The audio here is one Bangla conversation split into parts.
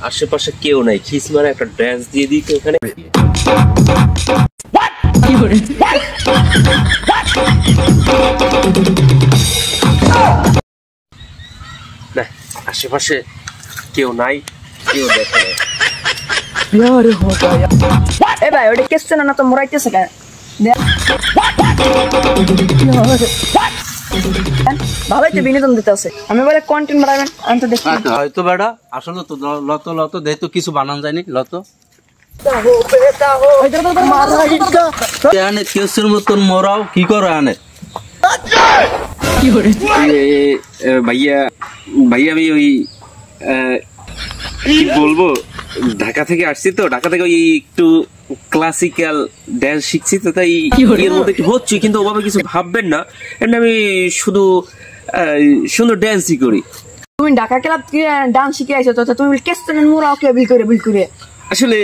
আশেপাশে কেউ নাই, খিস মারা একটা ড্যান্স দিয়ে দিই তো এখানে। না, আশেপাশে কেউ নাই, কেউ দেখে নাই। এ ভাই ওটা কেসছে না তো মোরাইতেছে কেন? ভালোই তো বিনোদন দিতে আছে, আমি বলে কন্টেন্ট বানাবেন আমি তো দেখি হয়তো বেড়া আসলে তো লত লত দেখ তো কিছু বানান যায়নি লত কেসের মতন মরাও কি করো আনে ভাইয়া ভাইয়া আমি ওই কি বলবো, ঢাকা থেকে আসছি তো, ঢাকা থেকে ওই একটু ক্লাসিক্যাল ড্যান্স শিখছি তো, তাই এর মধ্যে একটু হচ্ছে, কিন্তু ওভাবে কিছু ভাববেন না, আমি শুধু সুন্দর ড্যান্সই করি। তুমি ঢাকা ক্লাব ডান্স শিখে আইছো তো তুমি কেসছেন মোরাও কে বিল করে আসলে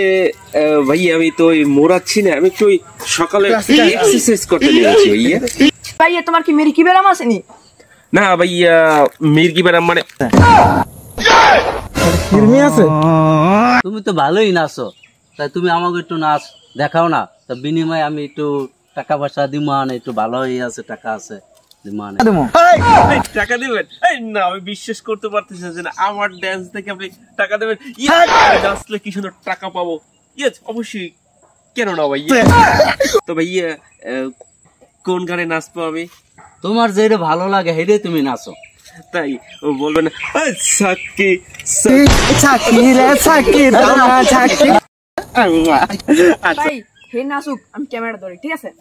ভাইয়া আমি তো ওই মোড়াচ্ছি না, আমি একটু ওই সকালে এক্সারসাইজ করতে নিয়েছি ভাইয়া। ভাইয়া তোমার কি মির্কি ব্যারাম আসেনি? না ভাইয়া, মির্কি ব্যারাম মানে তুমি তো ভালোই নাচো, তাই তুমি আমাকে একটু নাচ দেখাও না, তা বিনিময়ে আমি একটু টাকা পয়সা দিমান, একটু ভালো হয়ে আছে, টাকা আছে টাকা দিবেন? না, আমি বিশ্বাস করতে পারতেছি না আমার ড্যান্স দেখে আপনি টাকা দেবেন। নাচলে কি সুন্দর টাকা পাবো। অবশ্যই, কেন না ভাইয়া। তো ভাইয়া কোন গানে নাচবো আমি? তোমার যেটা ভালো লাগে হেরে তুমি নাচো। তাই বলবেন হে নাচুক, আমি ক্যামেরা ধরি, ঠিক আছে?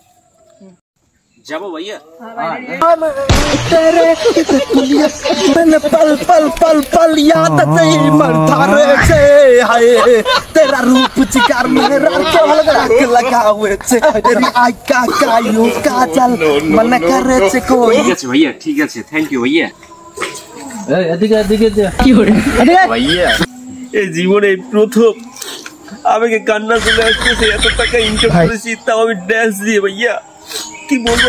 যাবো ভাইয়া। तेरा रूप जिगर मेरा काजल मन करे छे कोई। ঠিক আছে ভাইয়া, ঠিক আছে, থ্যাংক ইউ ভাইয়া। এদিকে এদিকে ভাইয়া এই জীবনে প্রথম আমাকে কান্না চলে আসতেছে, এত টাকা ইনকাম করেছি তাও আমি ড্যান্স দিয়ে। ভাইয়া কি বলবো,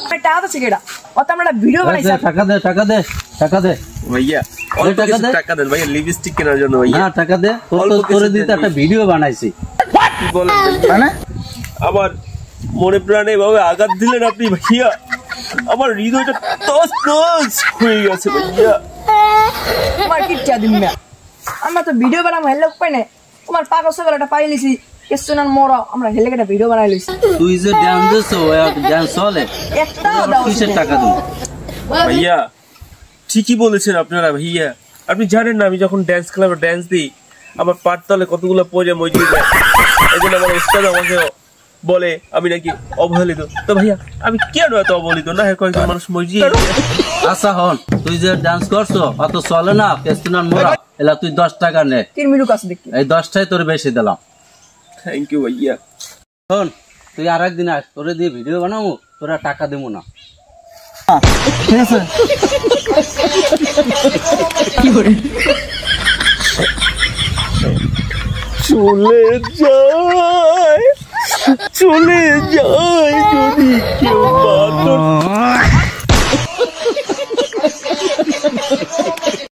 আমি টাকা তো ছেড়ে অত আমরা ভিডিও বানাইছি। টাকা দে টাকা দে টাকা দে ভাইয়া, টাকা দেন ভাইয়া, লিপস্টিক কেনার জন্য ভাইয়া। না টাকা দে, তোরে দিতে একটা ভিডিও বানাইছি। কি বলেন মানে? আবার মনে প্রাণে ভাবে আঘাত দিলেন আপনি ভাইয়া, আমার হৃদয়টা তস তস হয়ে গেছে ভাইয়া। তোমার কি চা দিন না, আমরা তো ভিডিও বানাবো হেলে উপায় নাই, তোমার পাগল ছাগলটা পাই লিছি কেসছেন মোরা, আমরা হেলে একটা ভিডিও বানাই লইছি। তুই যে ডান্স দিছো ডান্স চলে একটা দাও, কিসের টাকা দিই ভাইয়া? ঠিকই বলেছেন আপনারা ভাইয়া। আপনি জানেন না আমি যখন ড্যান্স ক্লাবে ড্যান্স দিই আমার পার তলে কতগুলো পয়জা মজুরি দেয়, এই জন্য আমার উস্তাদ আমাকে বলে আমি নাকি অবহেলিত। তো ভাইয়া আমি কেন এত অবহেলিত না, কয়েকজন মানুষ মজুরি। আচ্ছা হন, তুই যে ডান্স করছো অত চলে না কেসছেন মোরা, এলা তুই 10 টাকা নে, 3 মিনিট আছে দেখি, এই 10টাই তোর বেশি দিলাম। থ্যাংক ইউ ভাইয়া। শোন তুই আর একদিন আস, তোরে দিয়ে ভিডিও বানাবো, তোরা টাকা দেবো না। ঠিক আছে চলে যায় যদি কেউ